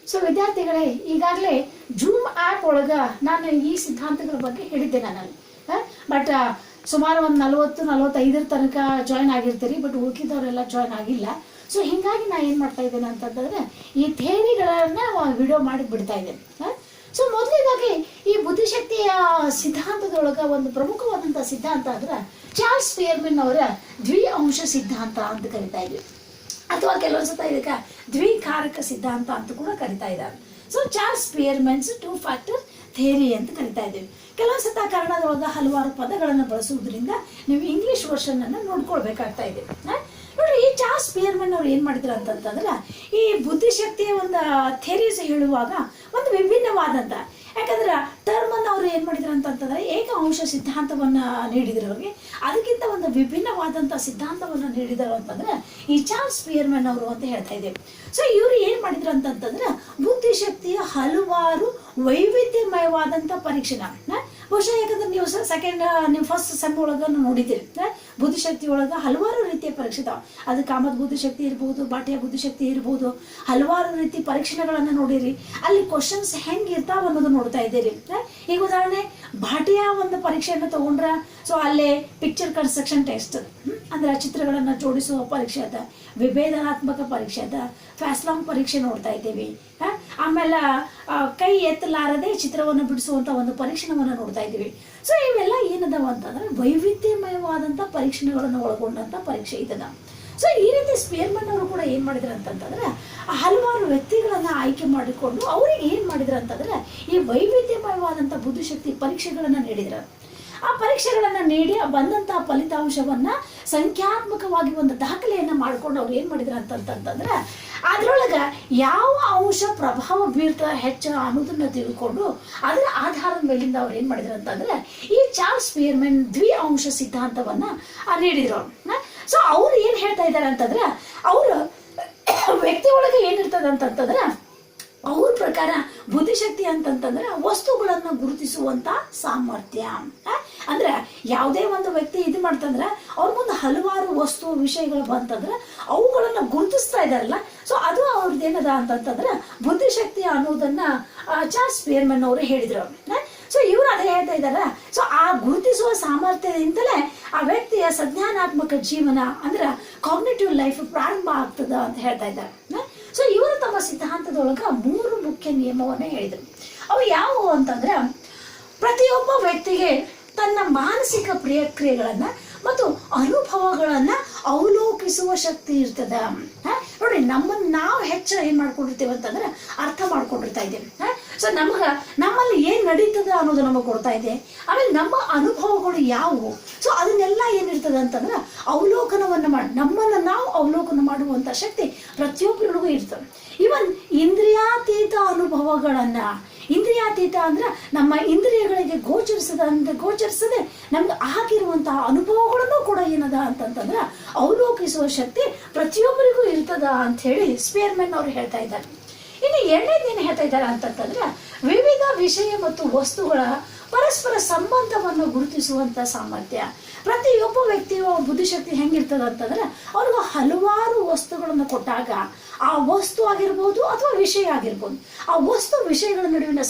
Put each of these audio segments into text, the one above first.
So ವಿದ್ಯಾರ್ಥಿಗಳೇ, ಈಗಾಗಲೇ zoom app ಒಳಗೆ ನಾನು ಈ ಸಿದ್ಧಾಂತಗಳ ಬಗ್ಗೆ ಹೇಳಿದ್ದೆ ನಾನು. ಬಟ್ ಸುಮಾರು ಒಂದು 40-45 ತನಕ ಜಾಯ್ನ್ ಆಗಿರ್ತೀರಿ, ಬಟ್ ಉಳ್ಕಿದವರೆಲ್ಲ ಜಾಯ್ನ್ ಆಗಿಲ್ಲ. ಸೊ ಹೀಗಾಗಿ ನಾನು ಏನು ಮಾಡ್ತಾ ಇದ್ದೇನೆ ಅಂತಂತಂದರೆ ಈ ಥಿಯರಿಗಳನ್ನು ವಿಡಿಯೋ ಮಾಡಿ ಬಿಡ್ತಾ ಇದ್ದೇನೆ. ಸೊ ಮೊದಲಿಗಾಗಿ ಈ ಬುದ್ಧಿಶಕ್ತಿಯ ಸಿದ್ಧಾಂತದೊಳಗೆ ಒಂದು ಪ್ರಮುಖವಾದಂಥ ಸಿದ್ಧಾಂತ ಅಂದ್ರೆ ಚಾರ್ಲ್ಸ್ ಸ್ಪಿಯರ್ಮನ್ ಅವರ ದ್ವಿಅಂಶ ಸಿದ್ಧಾಂತ ಅಂತ ಕರಿತಾ ಇದ್ವಿ, ಅಥವಾ ಕೆಲವೊಂದ್ಸತ ಇದಕ್ಕೆ ದ್ವಿಕಾರಕ ಸಿದ್ಧಾಂತ ಅಂತ ಕೂಡ ಕರಿತಾ ಇದ್ದಾರೆ. ಸೊ ಚಾರ್ಲ್ಸ್ ಸ್ಪಿಯರ್ಮನ್ಸ್ 2 ಫ್ಯಾಕ್ಟರ್ ಥಿಯರಿ ಅಂತ ಕರಿತಾ ಇದ್ದೀವಿ. ಕೆಲವೊಂದ್ಸತ ಕನ್ನಡದೊಳಗೆ ಹಲವಾರು ಪದಗಳನ್ನು ಬಳಸುವುದರಿಂದ ನೀವು ಇಂಗ್ಲಿಷ್ ವರ್ಷನ್ ಅನ್ನು ನೋಡ್ಕೊಳ್ಬೇಕಾಗ್ತಾ ಇದೆ. ನೋಡ್ರಿ, ಈ ಚಾರ್ಲ್ಸ್ ಸ್ಪಿಯರ್ಮನ್ ಅವ್ರು ಏನು ಮಾಡಿದ್ರು ಅಂತಂತಂದ್ರೆ ಈ ಬುದ್ಧಿಶಕ್ತಿಯ ಒಂದು ಥಿಯರೀಸ್ ಹೇಳುವಾಗ ಒಂದು ವಿಭಿನ್ನವಾದಂಥ, ಯಾಕಂದ್ರೆ ಟರ್ಮ್ ಅನ್ನು ಅವರು ಏನು ಮಾಡಿದ್ರು ಅಂತಂತಂದ್ರೆ ಏಕ ಅಂಶ ಸಿದ್ಧಾಂತವನ್ನ ನೀಡಿದ್ರು ಅವ್ರಿಗೆ. ಅದಕ್ಕಿಂತ ಒಂದು ವಿಭಿನ್ನವಾದಂಥ ಸಿದ್ಧಾಂತವನ್ನ ನೀಡಿದರು ಅಂತಂದ್ರೆ ಈ ಚಾರ್ಲ್ಸ್ ಸ್ಪಿಯರ್ಮನ್ ಅವರು ಅಂತ ಹೇಳ್ತಾ ಇದ್ದೇವೆ. ಸೊ ಇವರು ಏನು ಮಾಡಿದ್ರು ಅಂತಂತಂದ್ರೆ ಬುದ್ಧಿಶಕ್ತಿಯ ಹಲವಾರು ವೈವಿಧ್ಯಮಯವಾದಂಥ ಪರೀಕ್ಷೆನ, ಬಹುಶಃ ಯಾಕಂದ್ರೆ ನೀವು ನೀವು ಫಸ್ಟ್ ಸೆಮ್ ಒಳಗೆ ನೋಡಿದ್ದೀರಿ, ಬುದ್ಧಿಶಕ್ತಿ ಒಳಗೆ ಹಲವಾರು ರೀತಿಯ ಪರೀಕ್ಷೆ ಇದಾವೆ. ಅದು ಕಾಮದ ಬುದ್ಧಿಶಕ್ತಿ ಇರ್ಬೋದು, ಬಾಟಿಯ ಬುದ್ಧಿಶಕ್ತಿ ಇರ್ಬೋದು, ಹಲವಾರು ರೀತಿ ಪರೀಕ್ಷೆಗಳನ್ನು ನೋಡಿರಿ. ಅಲ್ಲಿ ಕ್ವಶನ್ಸ್ ಹೆಂಗೆ ಇರ್ತಾವ ಅನ್ನೋದು ನೋಡ್ತಾ ಇದ್ದೀರಿ. ಈಗ ಉದಾಹರಣೆ ಬಾಟಿಯ ಒಂದು ಪರೀಕ್ಷೆಯನ್ನು ತಗೊಂಡ್ರೆ, ಸೊ ಅಲ್ಲೇ ಪಿಕ್ಚರ್ ಕನ್ಸ್ಟ್ರಕ್ಷನ್ ಟೆಸ್ಟ್ ಅಂದ್ರೆ ಚಿತ್ರಗಳನ್ನು ಜೋಡಿಸುವ ಪರೀಕ್ಷೆ ಅದ, ವಿಭೇದನಾತ್ಮಕ ಪರೀಕ್ಷೆ ಅದ, ಫ್ಯಾಸ್ಲಾಂಗ್ ಪರೀಕ್ಷೆ ನೋಡ್ತಾ ಇದ್ದೀವಿ. ಆಮೇಲೆ ಕೈ ಎತ್ತಲಾರದೆ ಚಿತ್ರವನ್ನು ಬಿಡಿಸುವಂಥ ಒಂದು ಪರೀಕ್ಷಣವನ್ನು ನೋಡ್ತಾ ಇದ್ದೀವಿ. ಸೊ ಇವೆಲ್ಲ ಏನದಾವ ಅಂತಂದ್ರೆ ವೈವಿಧ್ಯಮಯವಾದಂಥ ಪರೀಕ್ಷಣೆಗಳನ್ನು ಒಳಗೊಂಡಂಥ ಪರೀಕ್ಷೆ ಇದನ್ನ. ಸೊ ಈ ರೀತಿ ಸ್ಪಿಯರ್ಮನ್ ಅವರು ಕೂಡ ಏನು ಮಾಡಿದ್ರು ಅಂತಂತಂದ್ರೆ ಹಲವಾರು ವ್ಯಕ್ತಿಗಳನ್ನ ಆಯ್ಕೆ ಮಾಡಿಕೊಂಡು ಅವ್ರಿಗೆ ಏನು ಮಾಡಿದ್ರು ಅಂತಂದ್ರೆ ಈ ವೈವಿಧ್ಯಮಯವಾದಂಥ ಬುದ್ಧಿಶಕ್ತಿ ಪರೀಕ್ಷೆಗಳನ್ನು ನೀಡಿದ್ರು. ಆ ಪರೀಕ್ಷೆಗಳನ್ನು ನೀಡಿ ಬಂದಂತಹ ಫಲಿತಾಂಶವನ್ನ ಸಂಖ್ಯಾತ್ಮಕವಾಗಿ ಒಂದು ದಾಖಲೆಯನ್ನ ಮಾಡ್ಕೊಂಡು ಅವ್ರು ಏನು ಮಾಡಿದ್ರು ಅಂತಂತಂದ್ರೆ ಅದ್ರೊಳಗೆ ಯಾವ ಅಂಶ ಪ್ರಭಾವ ಬೀರ್ತಾ ಹೆಚ್ಚು ಅನ್ನೋದನ್ನ ತಿಳ್ಕೊಂಡು ಅದರ ಆಧಾರದ ಮೇಲಿಂದ ಅವ್ರು ಏನು ಮಾಡಿದ್ರು ಅಂತಂದ್ರೆ ಈ ಚಾರ್ಲ್ಸ್ ಸ್ಪಿಯರ್ಮನ್ ದ್ವಿಅಂಶ ಸಿದ್ಧಾಂತವನ್ನ ನೀಡಿದ್ರು ಅವ್ರು. ಸೊ ಅವ್ರು ಏನು ಹೇಳ್ತಾ ಇದ್ದಾರೆ ಅಂತಂದ್ರೆ ಅವ್ರ ವ್ಯಕ್ತಿ ಒಳಗೆ ಏನಿರ್ತದೆ ಅಂತಂತಂದ್ರೆ ಅವ್ರ ಪ್ರಕಾರ ಬುದ್ಧಿಶಕ್ತಿ ಅಂತಂತಂದ್ರೆ ವಸ್ತುಗಳನ್ನು ಗುರುತಿಸುವಂತ ಸಾಮರ್ಥ್ಯ. ಅಂದ್ರೆ ಯಾವುದೇ ಒಂದು ವ್ಯಕ್ತಿ ಇದು ಮಾಡ್ತಂದ್ರೆ ಅವ್ರ ಮುಂದೆ ಹಲವಾರು ವಸ್ತು ವಿಷಯಗಳು ಬಂತಂದ್ರೆ ಅವುಗಳನ್ನ ಗುರುತಿಸ್ತಾ ಇದಾರಲ್ಲ, ಸೊ ಅದು ಅವ್ರದ್ದು ಏನದ ಅಂತಂತಂದ್ರೆ ಬುದ್ಧಿಶಕ್ತಿ ಅನ್ನೋದನ್ನ ಚಾರ್ಲ್ಸ್ ಸ್ಪಿಯರ್ಮನ್ ಅವರು ಹೇಳಿದ್ರು. ಸೊ ಇವರು ಅದೇ ಹೇಳ್ತಾ ಇದಾರ. ಸೊ ಆ ಗುರುತಿಸುವ ಸಾಮರ್ಥ್ಯದಿಂದಲೇ ಆ ವ್ಯಕ್ತಿಯ ಸಂಜ್ಞಾನಾತ್ಮಕ ಜೀವನ ಅಂದ್ರೆ ಕಾಗ್ನಿಟಿವ್ ಲೈಫ್ ಪ್ರಾರಂಭ ಆಗ್ತದ ಅಂತ ಹೇಳ್ತಾ ಇದ್ದಾರೆ. ಸೊ ಇವರು ತಮ್ಮ ಸಿದ್ಧಾಂತದೊಳಗ 3 ಮುಖ್ಯ ನಿಯಮವನ್ನ ಹೇಳಿದರು. ಅವು ಯಾವುವು ಅಂತಂದ್ರೆ ಪ್ರತಿಯೊಬ್ಬ ವ್ಯಕ್ತಿಗೆ ತನ್ನ ಮಾನಸಿಕ ಪ್ರಕ್ರಿಯೆಗಳನ್ನ ಮತ್ತು ಅನುಭವಗಳನ್ನ ಅವಲೋಕಿಸುವ ಶಕ್ತಿ ಇರ್ತದ. ನೋಡಿ, ನಾವು ಹೆಚ್ಚು ಏನ್ ಮಾಡ್ಕೊಂಡಿರ್ತೇವೆ ಅಂತಂದ್ರೆ ಅರ್ಥ ಮಾಡ್ಕೊಂಡಿರ್ತಾ ಇದ್ದೇವೆ. ಸೊ ನಮ್ಮಲ್ಲಿ ಏನ್ ನಡೀತದ ಅನ್ನೋದು ನಮಗೆ ಕೊಡ್ತಾ ಇದೆ. ಆಮೇಲೆ ನಮ್ಮ ಅನುಭವಗಳು ಯಾವುವು, ಸೊ ಅದನ್ನೆಲ್ಲ ಏನಿರ್ತದೆ ಅಂತಂದ್ರೆ ಅವಲೋಕನವನ್ನ ಮಾಡಿ ನಮ್ಮನ್ನ ನಾವು ಅವಲೋಕನ ಮಾಡುವಂತ ಶಕ್ತಿ ಪ್ರತಿಯೊಬ್ಬರಿಗೂ ಇರ್ತದೆ. ಇವನ್ ಇಂದ್ರಿಯಾತೀತ ಅನುಭವಗಳನ್ನ, ಇಂದ್ರಿಯಾತೀತ ಅಂದ್ರೆ ನಮ್ಮ ಇಂದ್ರಿಯಗಳಿಗೆ ಗೋಚರಿಸದೆ ನಮ್ಗೆ ಆಗಿರುವಂತಹ ಅನುಭವಗಳನ್ನು ಕೂಡ ಏನದ ಅಂತಂತಂದ್ರೆ ಅವಲೋಕಿಸುವ ಶಕ್ತಿ ಪ್ರತಿಯೊಬ್ಬರಿಗೂ ಇರ್ತದ ಅಂತ ಹೇಳಿ ಸ್ಪಿಯರ್ಮನ್ ಅವರು ಹೇಳ್ತಾ ಇದ್ದಾರೆ. ಇನ್ನು ಎರಡನೇದೇನು ಹೇಳ್ತಾ ಇದ್ದಾರೆ ಅಂತಂತಂದ್ರೆ ವಿವಿಧ ವಿಷಯ ಮತ್ತು ವಸ್ತುಗಳ ಪರಸ್ಪರ ಸಂಬಂಧವನ್ನು ಗುರುತಿಸುವಂತ ಸಾಮರ್ಥ್ಯ. ಪ್ರತಿಯೊಬ್ಬ ವ್ಯಕ್ತಿಯ ಬುದ್ಧಿಶಕ್ತಿ ಹೆಂಗಿರ್ತದ ಅಂತಂದ್ರೆ ಅವ್ರಿಗೆ ಹಲವಾರು ವಸ್ತುಗಳನ್ನು ಕೊಟ್ಟಾಗ ಆ ವಸ್ತು ಆಗಿರ್ಬೋದು ಅಥವಾ ವಿಷಯ ಆಗಿರ್ಬೋದು, ಆ ವಸ್ತು ವಿಷಯಗಳ ನಡುವಿನ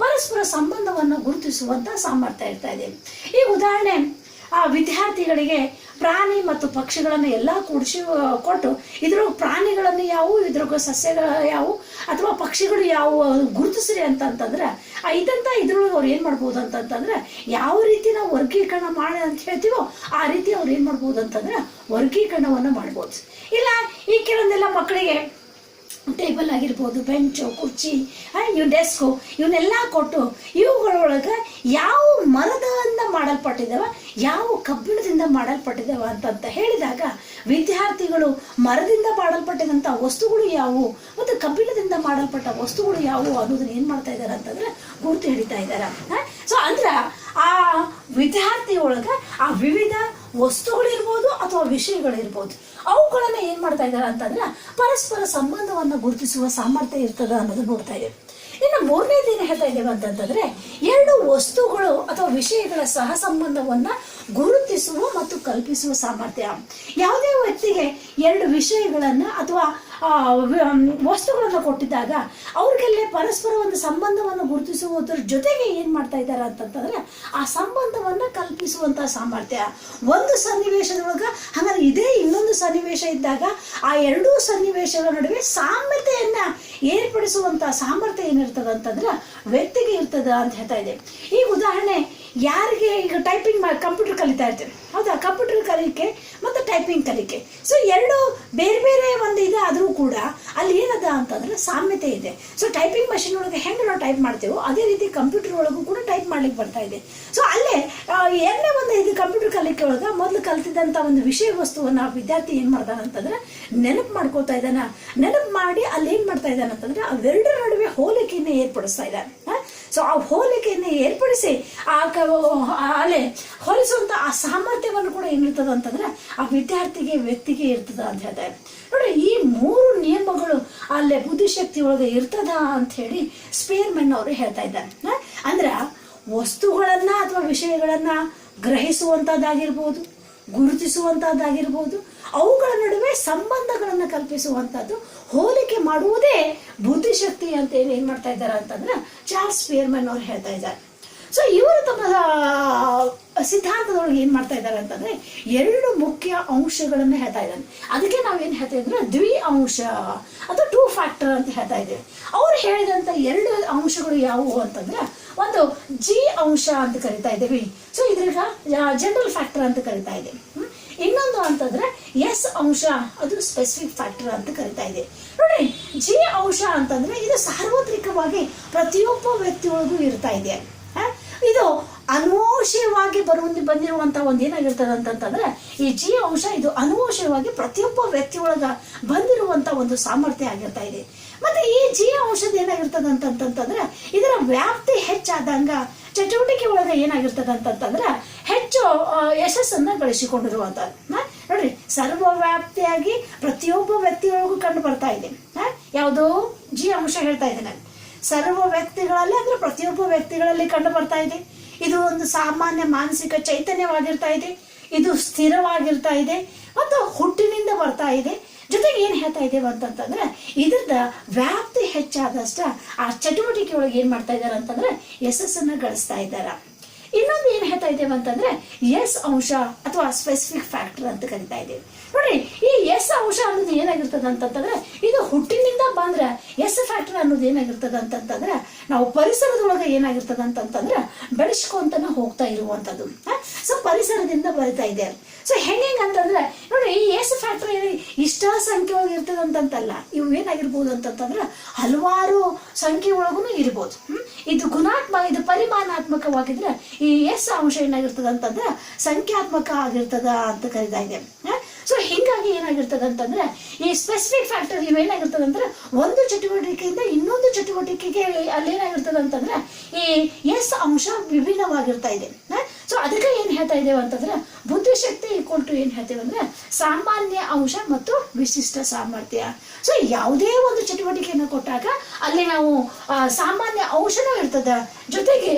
ಪರಸ್ಪರ ಸಂಬಂಧವನ್ನು ಗುರುತಿಸುವಂತ ಸಾಮರ್ಥ್ಯ ಇರ್ತಾ ಇದೆ. ಈ ಉದಾಹರಣೆ ಆ ವಿದ್ಯಾರ್ಥಿಗಳಿಗೆ ಪ್ರಾಣಿ ಮತ್ತು ಪಕ್ಷಿಗಳನ್ನು ಎಲ್ಲ ಕೊಟ್ಟು ಇದ್ರ ಪ್ರಾಣಿಗಳನ್ನು ಯಾವುವು, ಇದ್ರಾಗ ಸಸ್ಯಗಳು ಯಾವುವು ಅಥವಾ ಪಕ್ಷಿಗಳು ಯಾವುವು ಗುರುತಿಸ್ರಿ ಅಂತಂತಂದ್ರೆ ಇದ್ರೊಳಗೆ ಅವ್ರು ಏನು ಮಾಡ್ಬೋದು ಅಂತಂತಂದ್ರೆ ಯಾವ ರೀತಿ ನಾವು ವರ್ಗೀಕರಣ ಮಾಡಿ ಅಂತ ಹೇಳ್ತೀವೋ ಆ ರೀತಿ ಅವ್ರು ಏನು ಮಾಡ್ಬೋದು ಅಂತಂದ್ರೆ ವರ್ಗೀಕರಣವನ್ನು ಮಾಡ್ಬೋದು. ಇಲ್ಲ ಈ ಕೆಲವೊಂದೆಲ್ಲ ಮಕ್ಕಳಿಗೆ ಟೇಬಲ್ ಆಗಿರ್ಬೋದು, ಬೆಂಚು, ಕುರ್ಚಿ, ಡೆಸ್ಕು ಇವನ್ನೆಲ್ಲ ಕೊಟ್ಟು ಇವುಗಳೊಳಗೆ ಯಾವ ಮರದಿಂದ ಮಾಡಲ್ಪಟ್ಟಿದ್ದಾವ, ಯಾವ ಕಬ್ಬಿಣದಿಂದ ಮಾಡಲ್ಪಟ್ಟಿದ್ದಾವ ಅಂತ ಹೇಳಿದಾಗ ವಿದ್ಯಾರ್ಥಿಗಳು ಮರದಿಂದ ಮಾಡಲ್ಪಟ್ಟಿದಂಥ ವಸ್ತುಗಳು ಯಾವುವು ಮತ್ತು ಕಬ್ಬಿಣದಿಂದ ಮಾಡಲ್ಪಟ್ಟ ವಸ್ತುಗಳು ಯಾವುವು ಅನ್ನೋದನ್ನ ಏನು ಮಾಡ್ತಾ ಇದ್ದಾರೆ ಅಂತಂದ್ರೆ ಗುರುತು ಹಿಡಿತಾ ಇದ್ದಾರೆ. ಸೊ ಅಂದ್ರೆ ಆ ವಿದ್ಯಾರ್ಥಿ ಒಳಗೆ ಆ ವಿವಿಧ ವಸ್ತುಗಳಿರ್ಬೋದು ಅಥವಾ ವಿಷಯಗಳಿರ್ಬೋದು ಅವುಗಳನ್ನ ಏನ್ ಮಾಡ್ತಾ ಇದ್ದಾರೆ ಅಂತಂದ್ರೆ ಪರಸ್ಪರ ಸಂಬಂಧವನ್ನ ಗುರುತಿಸುವ ಸಾಮರ್ಥ್ಯ ಇರ್ತದ ಅನ್ನೋದು ನೋಡ್ತಾ ಇದ್ದೇವೆ. ಇನ್ನು ಮೂರನೇದು ಏನು ಹೇಳ್ತಾ ಇದ್ದೇವೆ ಅಂತಂತಂದ್ರೆ, ಎರಡು ವಸ್ತುಗಳು ಅಥವಾ ವಿಷಯಗಳ ಸಹ ಸಂಬಂಧವನ್ನ ಗುರುತಿಸುವ ಮತ್ತು ಕಲ್ಪಿಸುವ ಸಾಮರ್ಥ್ಯ. ಯಾವುದೇ ವ್ಯಕ್ತಿಗೆ ಎರಡು ವಿಷಯಗಳನ್ನ ಅಥವಾ ವಸ್ತುಗಳನ್ನು ಕೊಟ್ಟಿದ್ದಾಗ ಅವ್ರಿಗೆಲ್ಲೇ ಪರಸ್ಪರ ಒಂದು ಸಂಬಂಧವನ್ನು ಗುರುತಿಸುವುದರ ಜೊತೆಗೆ ಏನ್ ಮಾಡ್ತಾ ಇದ್ದಾರೆ ಅಂತಂತಂದ್ರೆ ಆ ಸಂಬಂಧವನ್ನ ಕಲ್ಪಿಸುವಂತಹ ಸಾಮರ್ಥ್ಯ. ಒಂದು ಸನ್ನಿವೇಶದೊಳಗ ಹಾಗಾದ್ರೆ ಇದೇ ಇನ್ನೊಂದು ಸನ್ನಿವೇಶ ಇದ್ದಾಗ ಆ ಎರಡೂ ಸನ್ನಿವೇಶಗಳ ನಡುವೆ ಸಾಮ್ಯತೆಯನ್ನ ಏರ್ಪಡಿಸುವಂತಹ ಸಾಮರ್ಥ್ಯ ಏನಿರ್ತದ ಅಂತಂದ್ರೆ ವ್ಯಕ್ತಿಗೆ ಇರ್ತದ ಅಂತ ಹೇಳ್ತಾ ಇದೆ. ಈಗ ಉದಾಹರಣೆ, ಯಾರಿಗೆ ಈಗ ಟೈಪಿಂಗ್ ಕಂಪ್ಯೂಟರ್ ಕಲಿತಾ ಇರ್ತೀವಿ ಹೌದಾ, ಕಂಪ್ಯೂಟರ್ ಕಲಿಕೆ ಮತ್ತು ಟೈಪಿಂಗ್ ಕಲಿಕೆ, ಸೊ ಎರಡು ಬೇರೆ ಬೇರೆ ಒಂದು ಇದೆ, ಆದರೂ ಕೂಡ ಅಲ್ಲಿ ಏನದ ಅಂತಂದ್ರೆ ಸಾಮ್ಯತೆ ಇದೆ. ಸೊ ಟೈಪಿಂಗ್ ಮಷಿನ್ ಒಳಗೆ ಹೆಂಗೆ ನಾವು ಟೈಪ್ ಮಾಡ್ತೇವೋ ಅದೇ ರೀತಿ ಕಂಪ್ಯೂಟರ್ ಒಳಗೂ ಕೂಡ ಟೈಪ್ ಮಾಡ್ಲಿಕ್ಕೆ ಬರ್ತಾ ಇದೆ. ಸೊ ಅಲ್ಲೇ ಎರಡನೇ ಒಂದು ಇದು ಕಂಪ್ಯೂಟರ್ ಕಲಿಕೆ ಒಳಗೆ ಮೊದಲು ಕಲ್ತಿದ್ದಂಥ ಒಂದು ವಿಷಯ ವಸ್ತುವನ್ನ ವಿದ್ಯಾರ್ಥಿ ಏನು ಮಾಡ್ತಾನೆ ಅಂತಂದ್ರೆ ನೆನಪು ಮಾಡ್ಕೋತಾ ಇದ್ದಾನ. ನೆನಪು ಮಾಡಿ ಅಲ್ಲಿ ಏನು ಮಾಡ್ತಾ ಇದ್ದಾನೆ ಅಂತಂದ್ರೆ ಅವೆರಡರ ನಡುವೆ ಹೋಲಿಕೆಯನ್ನು ಏರ್ಪಡಿಸ್ತಾ ಇದ್ದಾನೆ. ಸೊ ಆ ಹೋಲಿಕೆಯನ್ನು ಏರ್ಪಡಿಸಿ ಅಲ್ಲೇ ಹೋಲಿಸುವಂತ ಆ ಸಾಮರ್ಥ್ಯವನ್ನು ಕೂಡ ಏನಿರ್ತದ ಅಂತಂದ್ರೆ ಆ ವಿದ್ಯಾರ್ಥಿಗೆ ವ್ಯಕ್ತಿಗೆ ಇರ್ತದ ಅಂತ ಹೇಳ್ತಾರೆ. ನೋಡ್ರಿ, ಈ ಮೂರು ನಿಯಮಗಳು ಅಲ್ಲೇ ಬುದ್ಧಿಶಕ್ತಿ ಒಳಗೆ ಇರ್ತದ ಅಂತ ಹೇಳಿ ಸ್ಪೇರ್ಮನ್ ಅವರು ಹೇಳ್ತಾ ಇದ್ದಾರೆ. ಅಂದ್ರ ವಸ್ತುಗಳನ್ನ ಅಥವಾ ವಿಷಯಗಳನ್ನ ಗ್ರಹಿಸುವಂತದ್ದಾಗಿರ್ಬೋದು, ಗುರುತಿಸುವಂತದ್ದಾಗಿರ್ಬೋದು, ಅವುಗಳ ನಡುವೆ ಸಂಬಂಧಗಳನ್ನು ಕಲ್ಪಿಸುವಂತದ್ದು, ಹೋಲಿಕೆ ಮಾಡುವುದೇ ಬುದ್ಧಿಶಕ್ತಿ ಅಂತ ಏನ್ ಮಾಡ್ತಾ ಇದ್ದಾರೆ ಅಂತಂದ್ರೆ ಚಾರ್ಲ್ಸ್ ಸ್ಪೇರ್ಮನ್ ಅವ್ರು ಹೇಳ್ತಾ ಇದ್ದಾರೆ. ಸೊ ಇವರು ತಮ್ಮ ಸಿದ್ಧಾಂತದೊಳಗೆ ಏನ್ ಮಾಡ್ತಾ ಇದ್ದಾರೆ ಅಂತಂದ್ರೆ ಎರಡು ಮುಖ್ಯ ಅಂಶಗಳನ್ನ ಹೇಳ್ತಾ ಇದ್ದಾನೆ. ಅದಕ್ಕೆ ನಾವೇನ್ ಹೇಳ್ತಾ ಇದ್ರೆ ದ್ವಿ ಅಂಶ ಅಥವಾ 2 ಫ್ಯಾಕ್ಟರ್ ಅಂತ ಹೇಳ್ತಾ ಇದ್ದೇವೆ. ಅವ್ರು ಹೇಳಿದಂತ ಎರಡು ಅಂಶಗಳು ಯಾವುವು ಅಂತಂದ್ರೆ ಒಂದು ಜಿ ಅಂಶ ಅಂತ ಕರಿತಾ ಇದ್ದೇವೆ. ಸೊ ಇದ್ರಾಗ ಜನರಲ್ ಫ್ಯಾಕ್ಟರ್ ಅಂತ ಕರಿತಾ ಇದೆ. ಇನ್ನೊಂದು ಅಂತಂದ್ರೆ ಎಸ್ ಅಂಶ, ಅದು ಸ್ಪೆಸಿಫಿಕ್ ಫ್ಯಾಕ್ಟರ್ ಅಂತ ಕರಿತಾ ಇದೆ. ನೋಡಿ, ಜಿ ಅಂಶ ಅಂತಂದ್ರೆ ಇದು ಸಾರ್ವತ್ರಿಕವಾಗಿ ಪ್ರತಿಯೊಬ್ಬ ವ್ಯಕ್ತಿಯೊಳಗೂ ಇರ್ತಾ ಇದೆ. ಇದು ಅನುವಂಶೀಯವಾಗಿ ಬಂದಿರುವಂತ ಒಂದು ಏನಾಗಿರ್ತದೆ ಅಂತಂತಂದ್ರೆ ಈ ಜಿ ಅಂಶ ಇದು ಅನುವಂಶೀಯವಾಗಿ ಪ್ರತಿಯೊಬ್ಬ ವ್ಯಕ್ತಿಯೊಳಗ ಬಂದಿರುವಂತ ಒಂದು ಸಾಮರ್ಥ್ಯ ಆಗಿರ್ತಾ ಇದೆ. ಮತ್ತೆ ಈ ಜಿ ಅಂಶದ ಏನಾಗಿರ್ತದ ಅಂತಂತಂದ್ರೆ ಇದರ ವ್ಯಾಪ್ತಿ ಹೆಚ್ಚಾದಂಗ ಚಟುವಟಿಕೆ ಒಳಗೆ ಏನಾಗಿರ್ತದ ಅಂತಂತಂದ್ರೆ ಹೆಚ್ಚು ಯಶಸ್ಸನ್ನ ಗಳಿಸಿಕೊಂಡಿರುವಂತದ್ದು. ನೋಡ್ರಿ, ಸರ್ವವ್ಯಾಪ್ತಿಯಾಗಿ ಪ್ರತಿಯೊಬ್ಬ ವ್ಯಕ್ತಿಯೊಳಗೂ ಕಂಡು ಬರ್ತಾ ಇದೆ. ಯಾವುದೋ ಜಿ ಅಂಶ ಹೇಳ್ತಾ ಇದ್ದೇನೆ, ಸರ್ವ ವ್ಯಕ್ತಿಗಳಲ್ಲಿ ಅಂದ್ರೆ ಪ್ರತಿಯೊಬ್ಬ ವ್ಯಕ್ತಿಗಳಲ್ಲಿ ಕಂಡು ಬರ್ತಾ ಇದೆ. ಇದು ಒಂದು ಸಾಮಾನ್ಯ ಮಾನಸಿಕ ಚೈತನ್ಯವಾಗಿರ್ತಾ ಇದೆ, ಇದು ಸ್ಥಿರವಾಗಿರ್ತಾ ಇದೆ ಮತ್ತು ಹುಟ್ಟಿನಿಂದ ಬರ್ತಾ ಇದೆ. ಜೊತೆಗೆ ಏನ್ ಹೇಳ್ತಾ ಇದ್ದೇವೆ ಅಂತಂತಂದ್ರೆ ಇದ್ರದ ವ್ಯಾಪ್ತಿ ಹೆಚ್ಚಾದಷ್ಟ ಆ ಚಟುವಟಿಕೆ ಒಳಗೆ ಏನ್ ಮಾಡ್ತಾ ಇದಾರೆ ಅಂತಂದ್ರೆ ಯಶಸ್ಸನ್ನ ಗಳಿಸ್ತಾ ಇದ್ದಾರ. ಇನ್ನೊಂದು ಏನ್ ಹೇಳ್ತಾ ಇದ್ದೇವೆ ಅಂತಂದ್ರೆ ಎಸ್ ಅಂಶ ಅಥವಾ ಸ್ಪೆಸಿಫಿಕ್ ಫ್ಯಾಕ್ಟರ್ ಅಂತ ಕರಿತಾ ಇದ್ದೇವೆ. ನೋಡ್ರಿ, ಈ ಎಸ್ ಅಂಶ ಅನ್ನೋದು ಏನಾಗಿರ್ತದ ಅಂತಂತಂದ್ರೆ ಇದು ಹುಟ್ಟಿನಿಂದ ಬಂದ್ರೆ ಎಸ್ ಫ್ಯಾಕ್ಟರ್ ಅನ್ನೋದು ಏನಾಗಿರ್ತದ ಅಂತಂತಂದ್ರೆ ನಾವು ಪರಿಸರದೊಳಗೆ ಏನಾಗಿರ್ತದ ಅಂತಂತಂದ್ರೆ ಬೆಳೆಸ್ಕೊಂತನ ಹೋಗ್ತಾ ಇರುವಂತದ್ದು. ಸೊ ಪರಿಸರದಿಂದ ಬರ್ತಾ ಇದೆ. ಸೊ ಹೆಂಗೆ ಅಂತಂದ್ರೆ ನೋಡ್ರಿ, ಈ ಎಸ್ ಫ್ಯಾಕ್ಟರ್ ಇಷ್ಟ ಸಂಖ್ಯೆಯೊಳಗೆ ಇರ್ತದಂತಲ್ಲ, ಇವು ಏನಾಗಿರ್ಬೋದು ಅಂತಂತಂದ್ರೆ ಹಲವಾರು ಸಂಖ್ಯೆ ಒಳಗೂ ಇರ್ಬೋದು. ಇದು ಇದು ಪರಿಮಾಣಾತ್ಮಕವಾಗಿದ್ರೆ ಈ ಎಸ್ ಅಂಶ ಏನಾಗಿರ್ತದ ಅಂತಂದ್ರೆ ಸಂಖ್ಯಾತ್ಮಕ ಆಗಿರ್ತದ ಅಂತ ಕರೀತಾ ಇದೆ. ಸೊ ಹಿಂಗಾಗಿ ಏನಾಗಿರ್ತದ ಅಂತಂದ್ರೆ ಈ ಸ್ಪೆಸಿಫಿಕ್ ಫ್ಯಾಕ್ಟರ್ ಇವೇನಾಗಿರ್ತದ ಅಂದ್ರೆ ಒಂದು ಚಟುವಟಿಕೆಯಿಂದ ಇನ್ನೊಂದು ಚಟುವಟಿಕೆಗೆ ಅಲ್ಲಿ ಏನಾಗಿರ್ತದ ಅಂತಂದ್ರೆ ಈ ಎಸ್ ಅಂಶ ವಿಭಿನ್ನವಾಗಿರ್ತಾ ಇದೆ. ಸೊ ಅದಕ್ಕೆ ಏನ್ ಹೇಳ್ತಾ ಇದ್ದೇವೆ ಅಂತಂದ್ರೆ ಬುದ್ಧಿಶಕ್ತಿ ಈಕ್ವಲ್ ಟು ಏನ್ ಹೇಳ್ತೇವೆ ಅಂದ್ರೆ ಸಾಮಾನ್ಯ ಅಂಶ ಮತ್ತು ವಿಶಿಷ್ಟ ಸಾಮರ್ಥ್ಯ. ಸೊ ಯಾವುದೇ ಒಂದು ಚಟುವಟಿಕೆಯನ್ನು ಕೊಟ್ಟಾಗ ಅಲ್ಲಿ ನಾವು ಸಾಮಾನ್ಯ ಅಂಶನೂ ಇರ್ತದ, ಜೊತೆಗೆ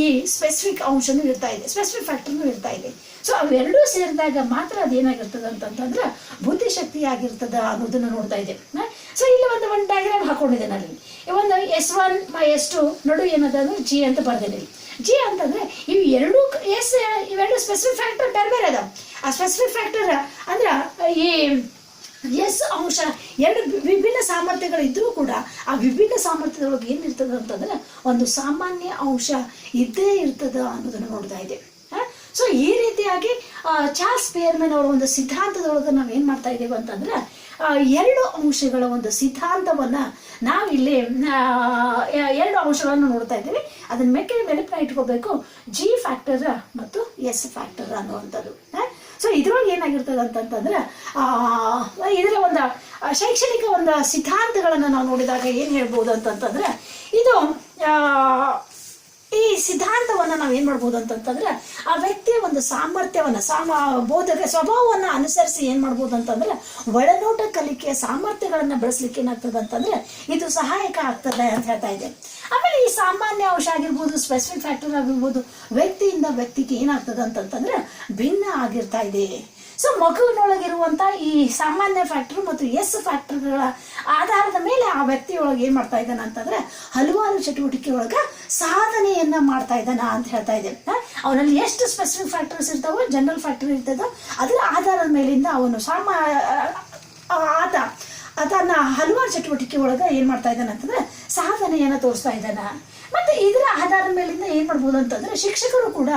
ಈ ಸ್ಪೆಸಿಫಿಕ್ ಅಂಶನೂ ಇರ್ತಾ ಇದೆ, ಸ್ಪೆಸಿಫಿಕ್ ಫ್ಯಾಕ್ಟರ್ನೂ ಇರ್ತಾ ಇದೆ. ಸೊ ಅವೆರಡೂ ಸೇರಿದಾಗ ಮಾತ್ರ ಅದೇನಾಗಿರ್ತದ ಅಂತಂತಂದ್ರೆ ಬುದ್ಧಿಶಕ್ತಿ ಆಗಿರ್ತದ ಅನ್ನೋದನ್ನ ನೋಡ್ತಾ ಇದೆ. ಸೊ ಇಲ್ಲಿ ಒಂದು ಡಯಾಗ್ರಾಮ್ ಹಾಕೊಂಡಿದ್ದೇನೆ. ಅಲ್ಲಿ ಒಂದು S1 S2 ನಡು ಏನದ ಅಂದ್ರೆ ಜಿ ಅಂತ ಬರ್ದೇನೆ. ಜಿ ಅಂತಂದ್ರೆ ಇವೆರಡು ಇವೆರಡು ಸ್ಪೆಸಿಫಿಕ್ ಫ್ಯಾಕ್ಟರ್ ಬೇರೆ ಬೇರೆ ಅದಾವ. ಆ ಸ್ಪೆಸಿಫಿಕ್ ಫ್ಯಾಕ್ಟರ್ ಅಂದ್ರ ಈ ಎಸ್ ಅಂಶ ಎರಡು ವಿಭಿನ್ನ ಸಾಮರ್ಥ್ಯಗಳು ಇದ್ರೂ ಕೂಡ ಆ ವಿಭಿನ್ನ ಸಾಮರ್ಥ್ಯದೊಳಗೆ ಏನಿರ್ತದ ಅಂತಂದ್ರೆ ಒಂದು ಸಾಮಾನ್ಯ ಅಂಶ ಇದ್ದೇ ಇರ್ತದ ಅನ್ನೋದನ್ನ ನೋಡ್ತಾ ಇದೆ. ಸೊ ಈ ರೀತಿಯಾಗಿ ಚಾರ್ಲ್ಸ್ ಸ್ಪೇರ್ಮನ್ ಅವರ ಒಂದು ಸಿದ್ಧಾಂತದೊಳಗೆ ನಾವೇನ್ ಮಾಡ್ತಾ ಇದ್ದೇವೆ ಅಂತಂದ್ರೆ ಎರಡು ಅಂಶಗಳ ಒಂದು ಸಿದ್ಧಾಂತವನ್ನ ನಾವಿಲ್ಲಿ ಎರಡು ಅಂಶಗಳನ್ನು ನೋಡ್ತಾ ಇದ್ದೀವಿ. ಅದನ್ನ ನೆನಪಿನ ಇಟ್ಕೋಬೇಕು, ಜಿ ಫ್ಯಾಕ್ಟರ್ ಮತ್ತು ಎಸ್ ಫ್ಯಾಕ್ಟರ್ ಅನ್ನುವಂಥದ್ದು. ಸೊ ಇದ್ರೊಳಗೆ ಏನಾಗಿರ್ತದೆ ಅಂತಂತಂದ್ರೆ ಇದರ ಒಂದು ಶೈಕ್ಷಣಿಕ ಒಂದು ಸಿದ್ಧಾಂತಗಳನ್ನ ನಾವು ನೋಡಿದಾಗ ಏನ್ ಹೇಳ್ಬೋದು ಅಂತಂತಂದ್ರೆ ಇದು ಈ ಸಿದ್ಧಾಂತವನ್ನ ನಾವ್ ಏನ್ ಮಾಡ್ಬೋದು ಅಂತಂದ್ರೆ ಆ ವ್ಯಕ್ತಿಯ ಒಂದು ಸಾಮರ್ಥ್ಯವನ್ನ ಬೋಧಕ ಸ್ವಭಾವವನ್ನ ಅನುಸರಿಸಿ ಏನ್ ಮಾಡ್ಬೋದು ಅಂತಂದ್ರೆ ಒಳನೋಟ ಕಲಿಕೆಯ ಸಾಮರ್ಥ್ಯಗಳನ್ನ ಬೆಳೆಸ್ಲಿಕ್ಕೆ ಏನಾಗ್ತದೆ ಅಂತಂದ್ರೆ ಇದು ಸಹಾಯಕ ಆಗ್ತದೆ ಅಂತ ಹೇಳ್ತಾ ಇದೆ. ಆಮೇಲೆ ಈ ಸಾಮಾನ್ಯ ಅಂಶ ಆಗಿರ್ಬೋದು, ಸ್ಪೆಸಿಫಿಕ್ ಫ್ಯಾಕ್ಟರ್ ಆಗಿರ್ಬೋದು, ವ್ಯಕ್ತಿಯಿಂದ ವ್ಯಕ್ತಿಗೆ ಏನಾಗ್ತದೆ ಅಂತಂದ್ರೆ ಭಿನ್ನ ಆಗಿರ್ತಾ ಇದೆ. ಸೊ ಮಗುವಿನೊಳಗಿರುವಂತ ಈ ಸಾಮಾನ್ಯ ಫ್ಯಾಕ್ಟರ್ ಮತ್ತು ಎಸ್ ಫ್ಯಾಕ್ಟರ್ಗಳ ಆಧಾರದ ಮೇಲೆ ಆ ವ್ಯಕ್ತಿಯೊಳಗೆ ಏನ್ ಮಾಡ್ತಾ ಇದ್ದಾನ ಅಂತಂದ್ರೆ ಹಲವಾರು ಚಟುವಟಿಕೆ ಒಳಗ ಸಾಧನೆಯನ್ನ ಮಾಡ್ತಾ ಇದ್ದಾನ ಅಂತ ಹೇಳ್ತಾ ಇದೆ. ಅವನಲ್ಲಿ ಎಷ್ಟು ಸ್ಪೆಸಿಫಿಕ್ ಫ್ಯಾಕ್ಟರ್ಸ್ ಇರ್ತಾವೋ, ಜನರಲ್ ಫ್ಯಾಕ್ಟರ್ ಇರ್ತದೋ ಅದರ ಆಧಾರದ ಮೇಲಿಂದ ಅವನು ತನ್ನ ಹಲವಾರು ಚಟುವಟಿಕೆ ಒಳಗ ಏನ್ ಮಾಡ್ತಾ ಇದ್ದಾನ ಅಂತಂದ್ರೆ ಸಾಧನೆಯನ್ನ ತೋರಿಸ್ತಾ ಇದ್ದಾನ. ಮತ್ತೆ ಇದರ ಆಧಾರದ ಮೇಲಿಂದ ಏನ್ ಮಾಡ್ಬೋದು ಅಂತಂದ್ರೆ ಶಿಕ್ಷಕರು ಕೂಡ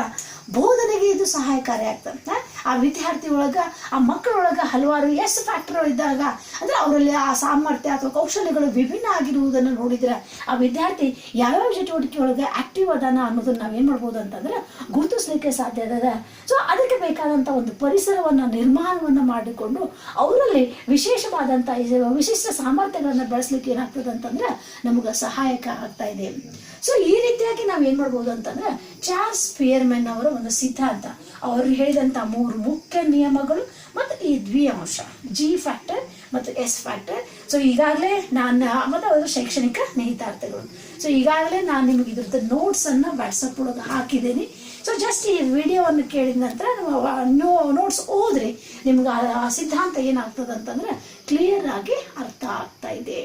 ಬೋಧನೆಗೆ ಇದು ಸಹಾಯಕಾರಿ ಆಗ್ತದೆ. ಆ ವಿದ್ಯಾರ್ಥಿ ಒಳಗ, ಆ ಮಕ್ಕಳೊಳಗ ಹಲವಾರು ಎಸ್ ಫ್ಯಾಕ್ಟರ್ ಇದ್ದಾಗ ಅಂದ್ರೆ ಅವರಲ್ಲಿ ಆ ಸಾಮರ್ಥ್ಯ ಅಥವಾ ಕೌಶಲ್ಯಗಳು ವಿಭಿನ್ನ ಆಗಿರುವುದನ್ನು ನೋಡಿದ್ರೆ ಆ ವಿದ್ಯಾರ್ಥಿ ಯಾವ್ಯಾವ ಚಟುವಟಿಕೆ ಒಳಗೆ ಆಕ್ಟಿವ್ ಅದಾನ ಅನ್ನೋದನ್ನ ನಾವೇನ್ ಮಾಡ್ಬೋದು ಅಂತಂದ್ರೆ ಗುರುತಿಸ್ಲಿಕ್ಕೆ ಸಾಧ್ಯ ಇದೆ. ಸೊ ಅದಕ್ಕೆ ಬೇಕಾದಂತ ಒಂದು ಪರಿಸರವನ್ನ ನಿರ್ಮಾಣವನ್ನ ಮಾಡಿಕೊಂಡು ಅವರಲ್ಲಿ ವಿಶೇಷವಾದಂತ ವಿಶಿಷ್ಟ ಸಾಮರ್ಥ್ಯಗಳನ್ನ ಬೆಳೆಸ್ಲಿಕ್ಕೆ ಏನಾಗ್ತದೆ ಅಂತಂದ್ರೆ ನಮ್ಗೆ ಸಹಾಯಕ ಆಗ್ತಾ ಇದೆ. ಸೊ ಈ ರೀತಿಯಾಗಿ ನಾವ್ ಏನ್ ಮಾಡ್ಬೋದು ಅಂತಂದ್ರೆ ಚಾರ್ಲ್ಸ್ ಸ್ಪಿಯರ್ಮನ್ ಅವರ ಒಂದು ಸಿದ್ಧಾಂತ, ಅವರು ಹೇಳಿದಂತ 3 ಮುಖ್ಯ ನಿಯಮಗಳು ಮತ್ತು ಈ ದ್ವಿಅಂಶ ಜಿ ಫ್ಯಾಕ್ಟರ್ ಮತ್ತು ಎಸ್ ಫ್ಯಾಕ್ಟರ್. ಸೊ ಈಗಾಗಲೇ ಮತ್ತು ಅದರ ಶೈಕ್ಷಣಿಕ ನಿಹಿತಾರ್ಥಗಳು. ಸೊ ಈಗಾಗಲೇ ನಾನು ನಿಮಗೆ ಇದ್ರದ್ದು ನೋಟ್ಸ್ ಅನ್ನ ವಾಟ್ಸಪ್ ಒಳಗೆ ಹಾಕಿದ್ದೀನಿ. ಸೊ ಜಸ್ಟ್ ಈ ವಿಡಿಯೋವನ್ನು ಕೇಳಿದ ನಂತರ ನೋಟ್ಸ್ ಓದ್ರಿ, ನಿಮ್ಗೆ ಆ ಸಿದ್ಧಾಂತ ಏನಾಗ್ತದೆ ಅಂತಂದ್ರೆ ಕ್ಲಿಯರ್ ಆಗಿ ಅರ್ಥ ಆಗ್ತಾ ಇದೆ.